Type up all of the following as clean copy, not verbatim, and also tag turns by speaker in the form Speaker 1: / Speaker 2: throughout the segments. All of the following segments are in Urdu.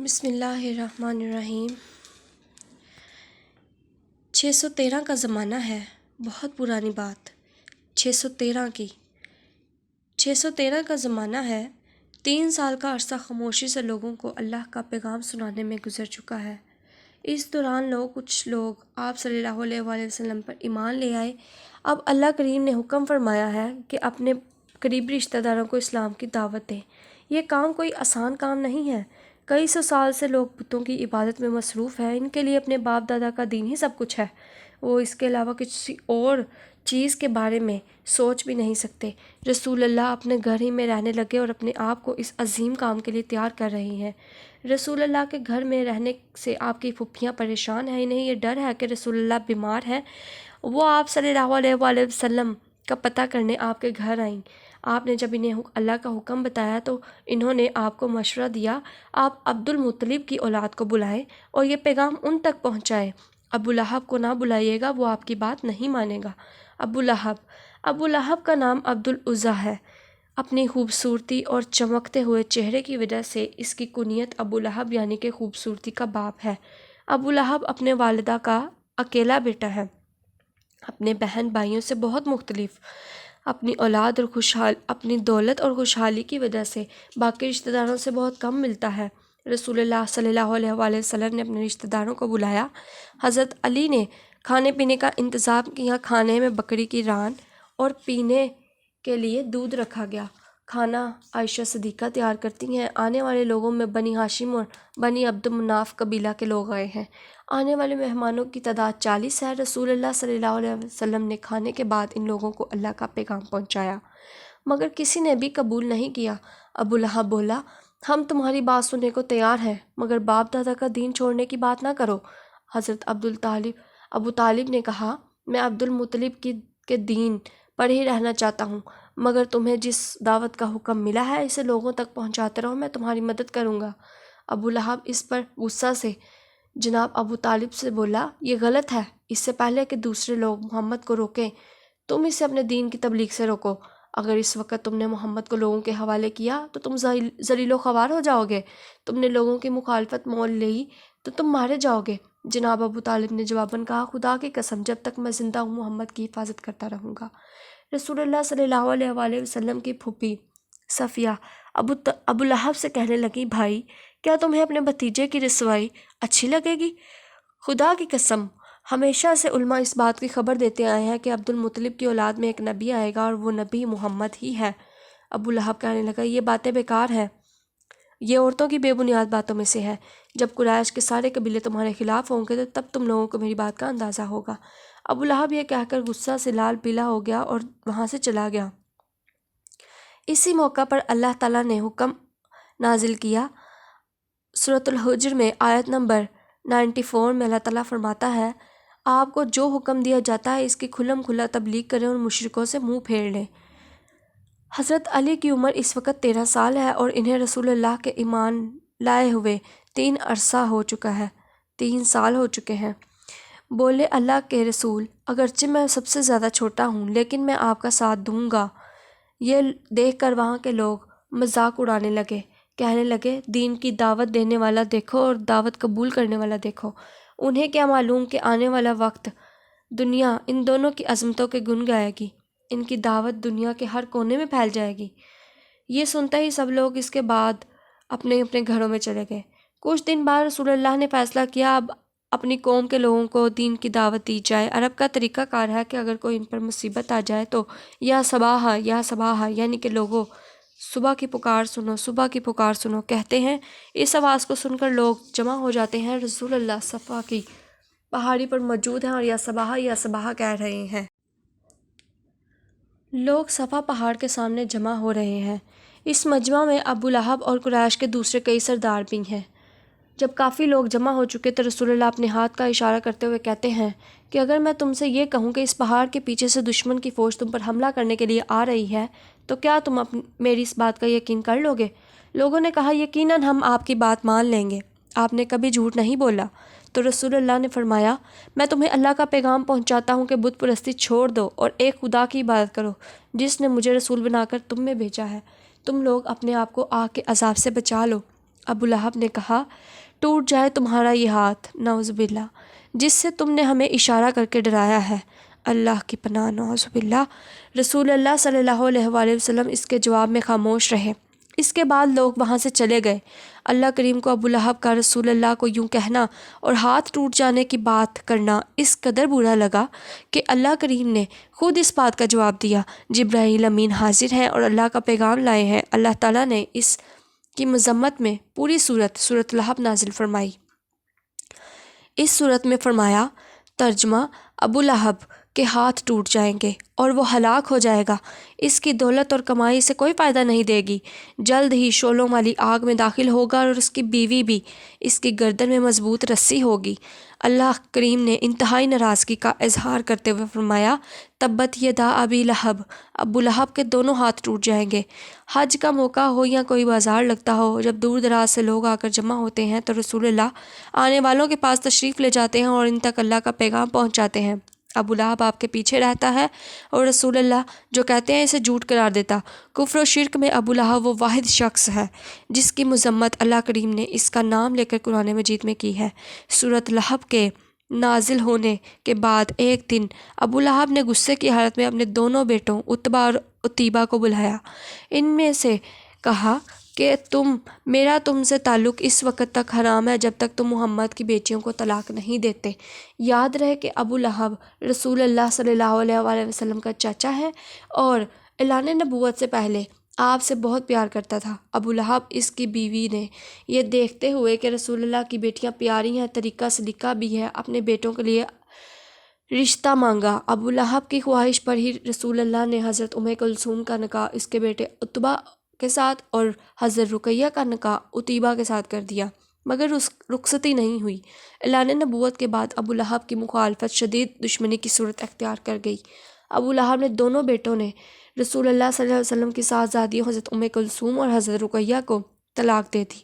Speaker 1: بسم اللہ الرحمن الرحیم۔ 613 کا زمانہ ہے، بہت پرانی بات 613 کی۔ 613 کا زمانہ ہے، 3 سال کا عرصہ خاموشی سے لوگوں کو اللہ کا پیغام سنانے میں گزر چکا ہے۔ اس دوران کچھ لوگ آپ صلی اللہ علیہ وآلہ وسلم پر ایمان لے آئے۔ اب اللہ کریم نے حکم فرمایا ہے کہ اپنے قریبی رشتہ داروں کو اسلام کی دعوت دیں۔ یہ کام کوئی آسان کام نہیں ہے۔ کئی سو سال سے لوگ بتوں کی عبادت میں مصروف ہیں۔ ان کے لیے اپنے باپ دادا کا دین ہی سب کچھ ہے۔ وہ اس کے علاوہ کسی اور چیز کے بارے میں سوچ بھی نہیں سکتے۔ رسول اللہ اپنے گھر ہی میں رہنے لگے اور اپنے آپ کو اس عظیم کام کے لیے تیار کر رہی ہیں۔ رسول اللہ کے گھر میں رہنے سے آپ کی پھوپھیاں پریشان ہیں۔ انہیں یہ ڈر ہے کہ رسول اللہ بیمار ہیں۔ وہ آپ صلی اللہ علیہ وآلہ وسلم کا پتہ کرنے آپ کے گھر آئیں۔ آپ نے جب انہیں اللہ کا حکم بتایا تو انہوں نے آپ کو مشورہ دیا، آپ عبد المطلب کی اولاد کو بلائیں اور یہ پیغام ان تک پہنچائیں۔ ابو لہب کو نہ بلائیے گا، وہ آپ کی بات نہیں مانے گا۔ ابو لہب کا نام عبد العزیٰ ہے۔ اپنی خوبصورتی اور چمکتے ہوئے چہرے کی وجہ سے اس کی کنیت ابو لہب یعنی کہ خوبصورتی کا باپ ہے۔ ابو لہب اپنے والدہ کا اکیلا بیٹا ہے، اپنے بہن بھائیوں سے بہت مختلف۔ اپنی اولاد اور اپنی دولت اور خوشحالی کی وجہ سے باقی رشتہ داروں سے بہت کم ملتا ہے۔ رسول اللہ صلی اللہ علیہ وآلہ وسلم نے اپنے رشتہ داروں کو بلایا۔ حضرت علی نے کھانے پینے کا انتظام کیا۔ کھانے میں بکری کی ران اور پینے کے لیے دودھ رکھا گیا۔ کھانا عائشہ صدیقہ تیار کرتی ہیں۔ آنے والے لوگوں میں بنی ہاشم اور بنی عبد مناف قبیلہ کے لوگ آئے ہیں۔ آنے والے مہمانوں کی تعداد 40 ہے۔ رسول اللہ صلی اللہ علیہ وسلم نے کھانے کے بعد ان لوگوں کو اللہ کا پیغام پہنچایا، مگر کسی نے بھی قبول نہیں کیا۔ ابو لہب بولا، ہم تمہاری بات سننے کو تیار ہیں، مگر باپ دادا کا دین چھوڑنے کی بات نہ کرو۔ حضرت ابو طالب نے کہا، میں عبد المطلب کے دین پر ہی رہنا چاہتا ہوں، مگر تمہیں جس دعوت کا حکم ملا ہے اسے لوگوں تک پہنچاتے رہو، میں تمہاری مدد کروں گا۔ ابو لہب اس پر غصہ سے جناب ابو طالب سے بولا، یہ غلط ہے۔ اس سے پہلے کہ دوسرے لوگ محمد کو روکیں، تم اسے اپنے دین کی تبلیغ سے روکو۔ اگر اس وقت تم نے محمد کو لوگوں کے حوالے کیا تو تم ذلیل و خوار ہو جاؤ گے۔ تم نے لوگوں کی مخالفت مول لی تو تم مارے جاؤ گے۔ جناب ابو طالب نے جواباً کہا، خدا کی قسم، جب تک میں زندہ ہوں محمد کی حفاظت کرتا رہوں گا۔ رسول اللہ صلی اللہ علیہ وآلہ وسلم کی پھوپھی صفیہ ابو لہب سے کہنے لگی، بھائی، کیا تمہیں اپنے بھتیجے کی رسوائی اچھی لگے گی؟ خدا کی قسم، ہمیشہ سے علماء اس بات کی خبر دیتے آئے ہیں کہ عبد المطلب کی اولاد میں ایک نبی آئے گا اور وہ نبی محمد ہی ہے۔ ابو لہب کہنے لگا، یہ باتیں بیکار ہیں، یہ عورتوں کی بے بنیاد باتوں میں سے ہے۔ جب قریش کے سارے قبیلے تمہارے خلاف ہوں گے تو تب تم لوگوں کو میری بات کا اندازہ ہوگا۔ ابو لہب یہ کہہ کر غصہ سے لال پیلا ہو گیا اور وہاں سے چلا گیا۔ اسی موقع پر اللہ تعالیٰ نے حکم نازل کیا۔ سورۃ الحجر میں آیت نمبر 94 میں اللہ تعالیٰ فرماتا ہے، آپ کو جو حکم دیا جاتا ہے اس کی کھلم کھلا تبلیغ کریں اور مشرکوں سے منہ پھیر لیں۔ حضرت علی کی عمر اس وقت 13 سال ہے اور انہیں رسول اللہ کے ایمان لائے ہوئے 3 سال ہو چکے ہیں۔ بولے، اللہ کے رسول، اگرچہ میں سب سے زیادہ چھوٹا ہوں لیکن میں آپ کا ساتھ دوں گا۔ یہ دیکھ کر وہاں کے لوگ مذاق اڑانے لگے، کہنے لگے، دین کی دعوت دینے والا دیکھو اور دعوت قبول کرنے والا دیکھو۔ انہیں کیا معلوم کہ آنے والا وقت دنیا ان دونوں کی عظمتوں کے گن گائے گی، ان کی دعوت دنیا کے ہر کونے میں پھیل جائے گی۔ یہ سنتے ہی سب لوگ اس کے بعد اپنے اپنے گھروں میں چلے گئے۔ کچھ دن بعد رسول اللہ نے فیصلہ کیا، اب اپنی قوم کے لوگوں کو دین کی دعوت دی جائے۔ عرب کا طریقہ کار ہے کہ اگر کوئی ان پر مصیبت آ جائے تو یا صباح یعنی کہ لوگوں، صبح کی پکار سنو، صبح کی پکار سنو کہتے ہیں۔ اس آواز کو سن کر لوگ جمع ہو جاتے ہیں۔ رسول اللہ صفا کی پہاڑی پر موجود ہیں اور یا صباح کہہ رہے ہیں۔ لوگ صفا پہاڑ کے سامنے جمع ہو رہے ہیں۔ اس مجمع میں ابو لہب اور قریش کے دوسرے کئی سردار بھی ہیں۔ جب کافی لوگ جمع ہو چکے تو رسول اللہ اپنے ہاتھ کا اشارہ کرتے ہوئے کہتے ہیں کہ اگر میں تم سے یہ کہوں کہ اس پہاڑ کے پیچھے سے دشمن کی فوج تم پر حملہ کرنے کے لیے آ رہی ہے تو کیا تم میری اس بات کا یقین کر لو گے؟ لوگوں نے کہا، یقیناً ہم آپ کی بات مان لیں گے، آپ نے کبھی جھوٹ نہیں بولا۔ تو رسول اللہ نے فرمایا، میں تمہیں اللہ کا پیغام پہنچاتا ہوں کہ بت پرستی چھوڑ دو اور ایک خدا کی عبادت کرو جس نے مجھے رسول بنا کر تم میں بھیجا ہے۔ تم لوگ اپنے آپ کو آگ کے عذاب سے بچا لو۔ ابو لہب نے کہا ٹوٹ جائے تمہارا یہ ہاتھ، نعوذ باللہ، جس سے تم نے ہمیں اشارہ کر کے ڈرایا ہے، اللہ کی پناہ، نعوذ باللہ۔ رسول اللہ صلی اللہ علیہ وآلہ وسلم اس کے جواب میں خاموش رہے۔ اس کے بعد لوگ وہاں سے چلے گئے۔ اللہ کریم کو ابو لہب کا رسول اللہ کو یوں کہنا اور ہاتھ ٹوٹ جانے کی بات کرنا اس قدر برا لگا کہ اللہ کریم نے خود اس بات کا جواب دیا۔ جبرائیل امین حاضر ہیں اور اللہ کا پیغام لائے ہیں۔ اللہ تعالیٰ نے اس کی مذمت میں پوری سورۃ لہب نازل فرمائی۔ اس سورت میں فرمایا، ترجمہ، ابو لہب کے ہاتھ ٹوٹ جائیں گے اور وہ ہلاک ہو جائے گا، اس کی دولت اور کمائی سے کوئی فائدہ نہیں دے گی، جلد ہی شعلوں والی آگ میں داخل ہوگا اور اس کی بیوی بھی، اس کی گردن میں مضبوط رسی ہوگی۔ اللہ کریم نے انتہائی ناراضگی کا اظہار کرتے ہوئے فرمایا، تبت یدا ابی لہب، ابو لہب کے دونوں ہاتھ ٹوٹ جائیں گے۔ حج کا موقع ہو یا کوئی بازار لگتا ہو، جب دور دراز سے لوگ آ کر جمع ہوتے ہیں تو رسول اللہ آنے والوں کے پاس تشریف لے جاتے ہیں اور ان تک اللہ کا پیغام پہنچاتے ہیں۔ ابو لہب آپ کے پیچھے رہتا ہے اور رسول اللہ جو کہتے ہیں اسے جھوٹ قرار دیتا۔ کفر و شرک میں ابو لہب وہ واحد شخص ہے جس کی مذمت اللہ کریم نے اس کا نام لے کر قرآن مجید میں کی ہے۔ سورۃ لہب کے نازل ہونے کے بعد ایک دن ابو لہب نے غصے کی حالت میں اپنے دونوں بیٹوں عتبہ اور عتیبہ کو بلایا۔ ان میں سے کہا کہ میرا تم سے تعلق اس وقت تک حرام ہے جب تک تم محمد کی بیٹیوں کو طلاق نہیں دیتے۔ یاد رہے کہ ابو لہب رسول اللہ صلی اللہ علیہ وآلہ وسلم کا چاچا ہے اور اعلان نبوت سے پہلے آپ سے بہت پیار کرتا تھا۔ ابو لہب اس کی بیوی نے یہ دیکھتے ہوئے کہ رسول اللہ کی بیٹیاں پیاری ہیں، طریقہ سلیقہ بھی ہے، اپنے بیٹوں کے لیے رشتہ مانگا۔ ابو لہب کی خواہش پر ہی رسول اللہ نے حضرت کلثوم کا نکاح اس کے بیٹے عتبہ کے ساتھ اور حضرت رقیہ کا نکاح عتیبہ کے ساتھ کر دیا، مگر رخصتی نہیں ہوئی۔ اعلان نبوت کے بعد ابو لہب کی مخالفت شدید دشمنی کی صورت اختیار کر گئی۔ ابو لہب نے دونوں بیٹوں نے رسول اللہ صلی اللہ علیہ وسلم کی صاحبزادیوں حضرت کلثوم اور حضرت رقیہ کو طلاق دے دی۔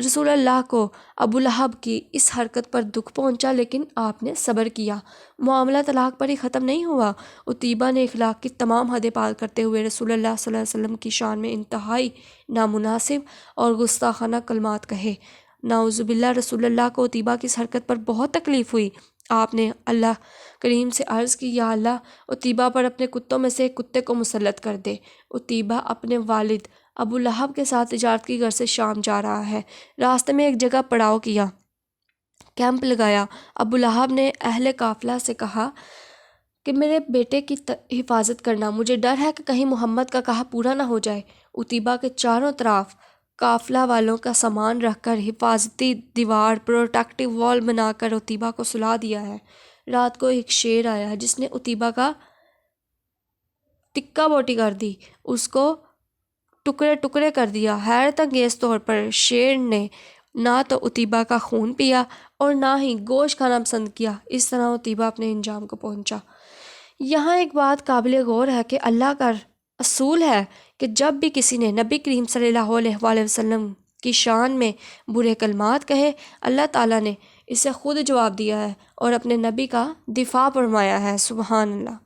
Speaker 1: رسول اللہ کو ابو لہب کی اس حرکت پر دکھ پہنچا، لیکن آپ نے صبر کیا۔ معاملہ طلاق پر ہی ختم نہیں ہوا۔ عتیبہ نے اخلاق کی تمام حدیں پار کرتے ہوئے رسول اللہ صلی اللہ علیہ وسلم کی شان میں انتہائی نامناسب اور گستاخانہ کلمات کہے۔ نعوذ باللہ، رسول اللہ کو عتیبہ کی اس حرکت پر بہت تکلیف ہوئی۔ آپ نے اللہ کریم سے عرض کی، یا اللہ، عتیبہ پر اپنے کتوں میں سے ایک کتے کو مسلط کر دے۔ عتیبہ اپنے والد ابو لہب کے ساتھ تجارت کی غرض سے شام جا رہا ہے۔ راستے میں ایک جگہ پڑاؤ کیا، کیمپ لگایا۔ ابو لہب نے اہل قافلہ سے کہا کہ میرے بیٹے کی حفاظت کرنا، مجھے ڈر ہے کہ کہیں محمد کا کہا پورا نہ ہو جائے۔ عتیبہ کے چاروں طرف قافلہ والوں کا سامان رکھ کر حفاظتی دیوار، پروٹیکٹیو وال بنا کر عتیبہ کو سلا دیا ہے۔ رات کو ایک شیر آیا جس نے عتیبہ کا ٹکا بوٹی کر دی، اس کو ٹکڑے ٹکڑے کر دیا۔ حیرت انگیز طور پر شیر نے نہ تو عتیبہ کا خون پیا اور نہ ہی گوشت کھانا پسند کیا۔ اس طرح عتیبہ اپنے انجام کو پہنچا۔ یہاں ایک بات قابل غور ہے کہ اللہ کا اصول ہے کہ جب بھی کسی نے نبی کریم صلی اللہ علیہ وآلہ وسلم کی شان میں برے کلمات کہے، اللہ تعالیٰ نے اسے خود جواب دیا ہے اور اپنے نبی کا دفاع فرمایا ہے۔ سبحان اللہ۔